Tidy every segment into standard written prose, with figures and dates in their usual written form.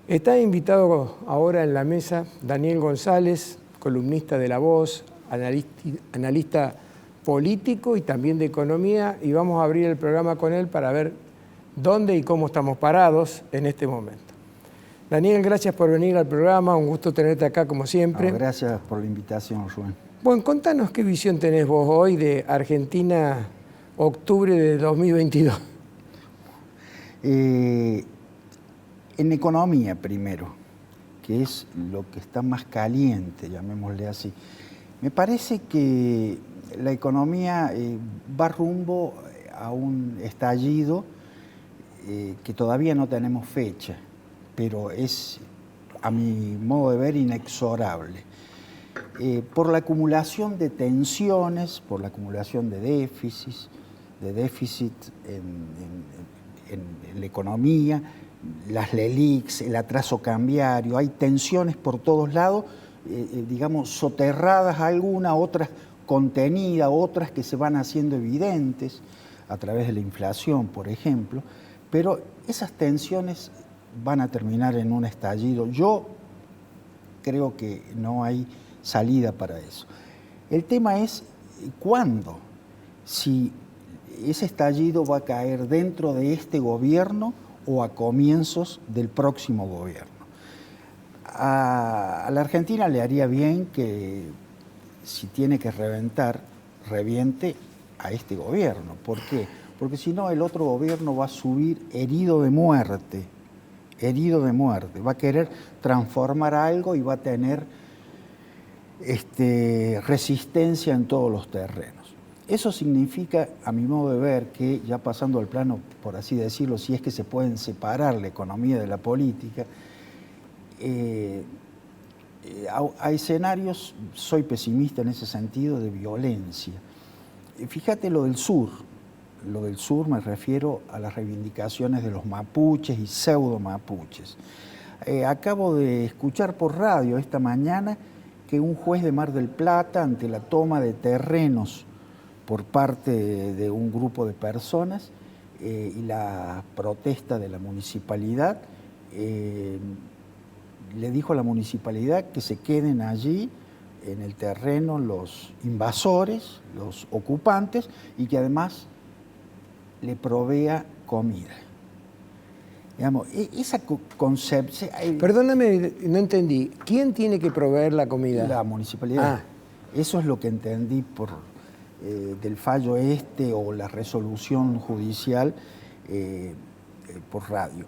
Está invitado ahora en la mesa Daniel González, columnista de La Voz, analista político y también de economía, y vamos a abrir el programa con él para ver dónde y cómo estamos parados en este momento. Daniel, gracias por venir al programa, un gusto tenerte acá como siempre. No, gracias por la invitación, Rubén. Bueno, contanos qué visión tenés vos hoy de Argentina, octubre de 2022. En economía primero, que es lo que está más caliente, llamémosle así. Me parece que la economía va rumbo a un estallido que todavía no tenemos fecha, pero es, a mi modo de ver, inexorable. Por la acumulación de tensiones, por la acumulación de déficit en la economía, las LELIQs, el atraso cambiario, hay tensiones por todos lados, digamos, soterradas algunas, otras contenidas, otras que se van haciendo evidentes a través de la inflación, por ejemplo, pero esas tensiones van a terminar en un estallido. Yo creo que no hay salida para eso. El tema es cuándo, si ese estallido va a caer dentro de este gobierno o a comienzos del próximo gobierno. A la Argentina le haría bien que, si tiene que reventar, reviente a este gobierno. ¿Por qué? Porque si no, el otro gobierno va a subir herido de muerte, va a querer transformar algo y va a tener resistencia en todos los terrenos. Eso significa, a mi modo de ver, que ya pasando al plano, por así decirlo, si es que se pueden separar la economía de la política, a escenarios, soy pesimista en ese sentido, de violencia. Fíjate lo del sur me refiero a las reivindicaciones de los mapuches y pseudo mapuches. Acabo de escuchar por radio esta mañana que un juez de Mar del Plata, ante la toma de terrenos por parte de un grupo de personas y la protesta de la municipalidad, le dijo a la municipalidad que se queden allí en el terreno los invasores, los ocupantes, y que además le provea comida. Digamos, esa concepción... Perdóname, no entendí. ¿Quién tiene que proveer la comida? La municipalidad. Eso es lo que entendí del fallo o la resolución judicial por radio.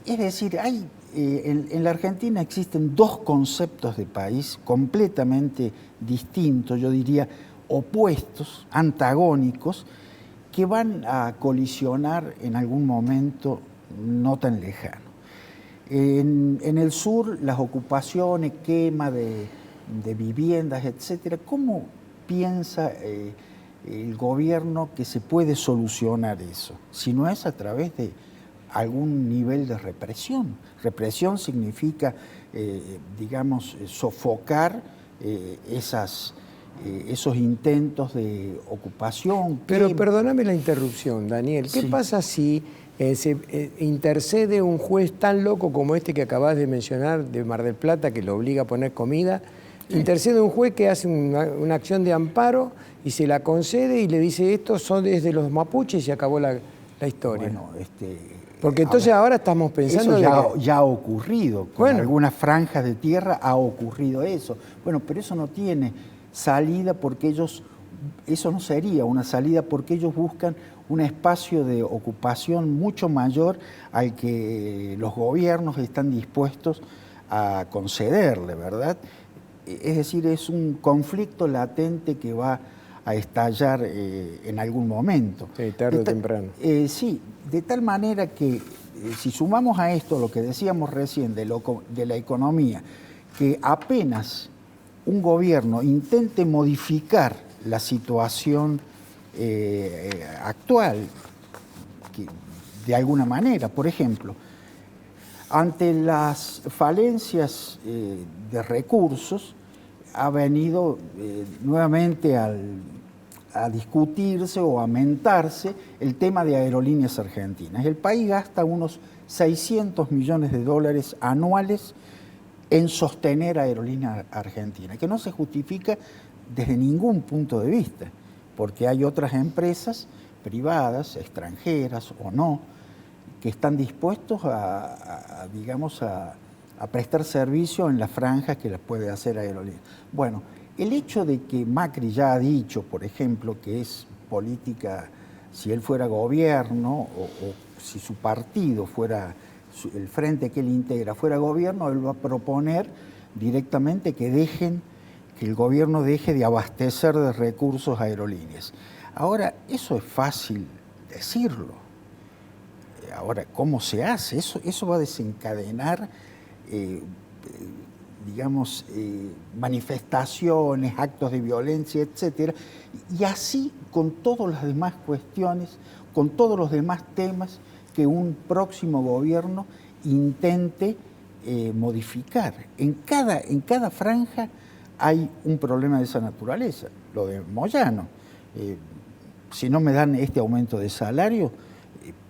Es decir, en la Argentina existen dos conceptos de país completamente distintos, yo diría opuestos, antagónicos, que van a colisionar en algún momento no tan lejano. En el sur, las ocupaciones, quema de viviendas, etcétera. ¿Cómo piensa el gobierno que se puede solucionar eso? Si no es a través de algún nivel de represión. Represión significa, digamos, sofocar esos intentos de ocupación. Pero perdóname la interrupción, Daniel. ¿Qué pasa si se intercede un juez tan loco como este que acabas de mencionar, de Mar del Plata, que lo obliga a poner comida? Sí. Intercede un juez que hace una acción de amparo y se la concede y le dice esto es de los mapuches y se acabó la historia. Bueno, porque entonces ahora estamos pensando... Eso ya ha ocurrido, con algunas franjas de tierra ha ocurrido eso. Bueno, pero eso no tiene salida porque eso no sería una salida porque ellos buscan un espacio de ocupación mucho mayor al que los gobiernos están dispuestos a concederle, ¿verdad? Es decir, es un conflicto latente que va a estallar en algún momento. Sí, tarde o temprano. Sí, de tal manera que si sumamos a esto lo que decíamos recién de la economía, que apenas un gobierno intente modificar la situación actual, de alguna manera, por ejemplo, ante las falencias de recursos, ha venido nuevamente a discutirse o a mentarse el tema de Aerolíneas Argentinas. El país gasta unos 600 millones de dólares anuales en sostener a Aerolíneas Argentinas, que no se justifica desde ningún punto de vista, porque hay otras empresas privadas, extranjeras o no, que están dispuestos digamos, a prestar servicio en las franjas que las puede hacer Aerolíneas. Bueno, el hecho de que Macri ya ha dicho, por ejemplo, que es política, si él fuera gobierno o si su partido fuera, el frente que él integra fuera gobierno, él va a proponer directamente que el gobierno deje de abastecer de recursos a Aerolíneas. Ahora, eso es fácil decirlo. Ahora, ¿cómo se hace? Eso va a desencadenar, digamos, manifestaciones, actos de violencia, etcétera, y así con todas las demás cuestiones, con todos los demás temas que un próximo gobierno intente modificar. En cada franja hay un problema de esa naturaleza. Lo de Moyano, si no me dan este aumento de salario,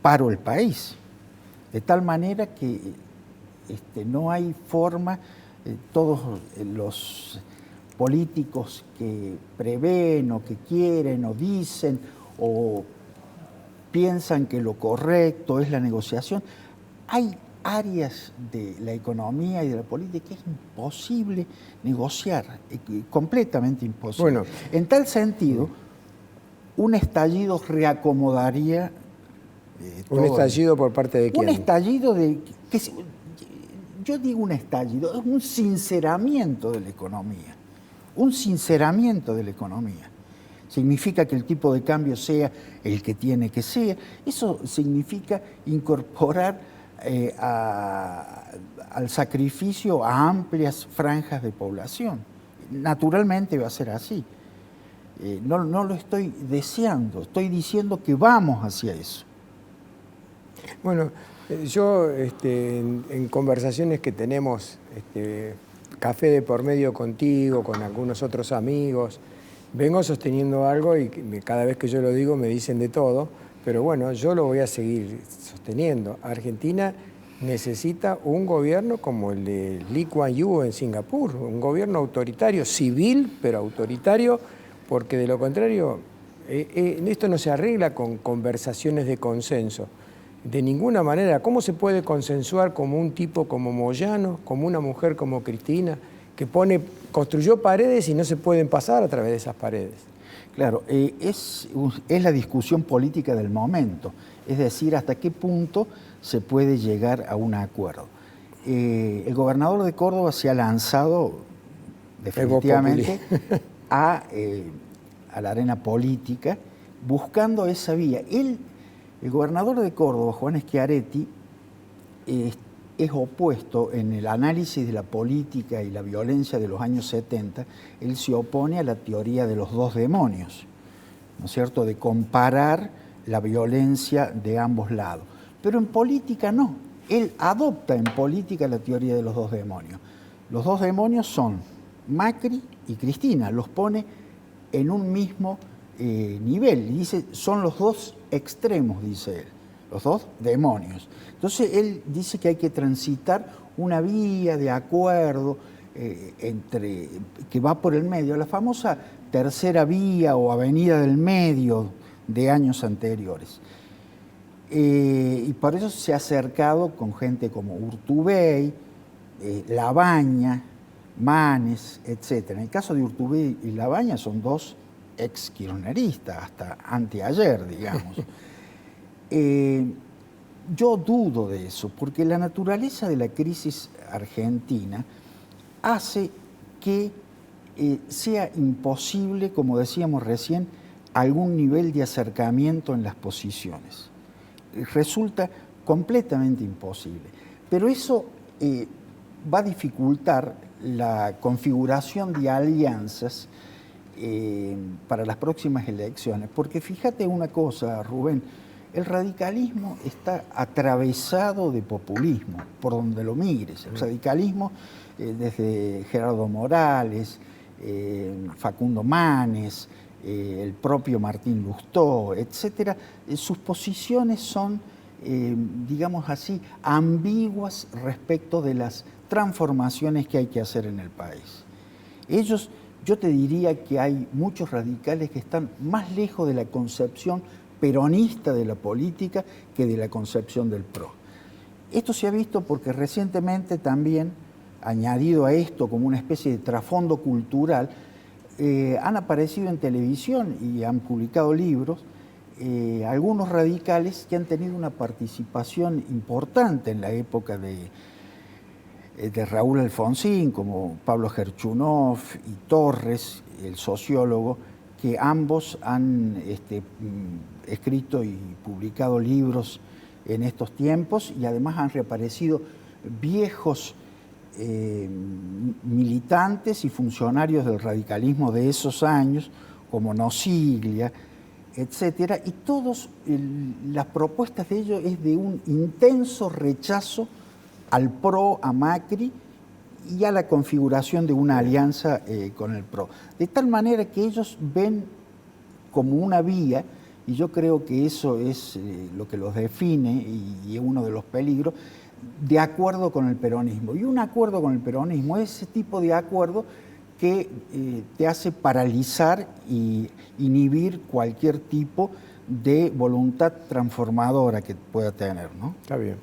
paro el país. De tal manera que no hay forma, todos los políticos que prevén o que quieren o dicen o piensan que lo correcto es la negociación, hay áreas de la economía y de la política que es imposible negociar, completamente imposible. Bueno, en tal sentido, un estallido reacomodaría ¿Un estallido por parte de quién? Un estallido yo digo un estallido, es un sinceramiento de la economía. Un sinceramiento de la economía. Significa que el tipo de cambio sea el que tiene que ser. Eso significa incorporar al sacrificio a amplias franjas de población. Naturalmente va a ser así. No lo estoy deseando, estoy diciendo que vamos hacia eso. Bueno, yo en conversaciones que tenemos, café de por medio contigo, con algunos otros amigos, vengo sosteniendo algo y cada vez que yo lo digo me dicen de todo, pero bueno, yo lo voy a seguir sosteniendo. Argentina necesita un gobierno como el de Lee Kuan Yew en Singapur, un gobierno autoritario, civil, pero autoritario, porque de lo contrario, esto no se arregla con conversaciones de consenso. De ninguna manera. ¿Cómo se puede consensuar como un tipo como Moyano, como una mujer como Cristina, que construyó paredes y no se pueden pasar a través de esas paredes? Claro, es la discusión política del momento, es decir, hasta qué punto se puede llegar a un acuerdo. El gobernador de Córdoba se ha lanzado definitivamente a la arena política buscando esa vía. El gobernador de Córdoba, Juan Schiaretti, es opuesto en el análisis de la política y la violencia de los años 70, él se opone a la teoría de los dos demonios, ¿no es cierto?, de comparar la violencia de ambos lados. Pero en política no, él adopta en política la teoría de los dos demonios. Los dos demonios son Macri y Cristina, los pone en un mismo nivel, y dice, son los dos extremos, dice él, los dos demonios. Entonces él dice que hay que transitar una vía de acuerdo que va por el medio, la famosa tercera vía o avenida del medio de años anteriores. Y por eso se ha acercado con gente como Urtubey, Labaña, Manes, etc. En el caso de Urtubey y Labaña son dos ex-kirchneristas, hasta anteayer, digamos. Yo dudo de eso, porque la naturaleza de la crisis argentina hace que sea imposible, como decíamos recién, algún nivel de acercamiento en las posiciones. Resulta completamente imposible. Pero eso va a dificultar la configuración de alianzas para las próximas elecciones. Porque fíjate una cosa, Rubén, el radicalismo está atravesado de populismo, por donde lo mires. El radicalismo, desde Gerardo Morales, Facundo Manes, el propio Martín Lustó, etcétera, sus posiciones son, digamos así, ambiguas respecto de las transformaciones que hay que hacer en el país. Ellos, yo te diría que hay muchos radicales que están más lejos de la concepción peronista de la política que de la concepción del PRO. Esto se ha visto porque recientemente también, añadido a esto como una especie de trasfondo cultural, han aparecido en televisión y han publicado libros algunos radicales que han tenido una participación importante en la época de Raúl Alfonsín, como Pablo Gerchunov y Torres, el sociólogo, que ambos han escrito y publicado libros en estos tiempos y además han reaparecido viejos militantes y funcionarios del radicalismo de esos años, como Nosiglia, etcétera, y todas las propuestas de ellos es de un intenso rechazo al PRO, a Macri y a la configuración de una alianza con el PRO. De tal manera que ellos ven como una vía, y yo creo que eso es lo que los define y es uno de los peligros, de acuerdo con el peronismo. Y un acuerdo con el peronismo es ese tipo de acuerdo que te hace paralizar y inhibir cualquier tipo de voluntad transformadora que pueda tener, ¿no? Está bien.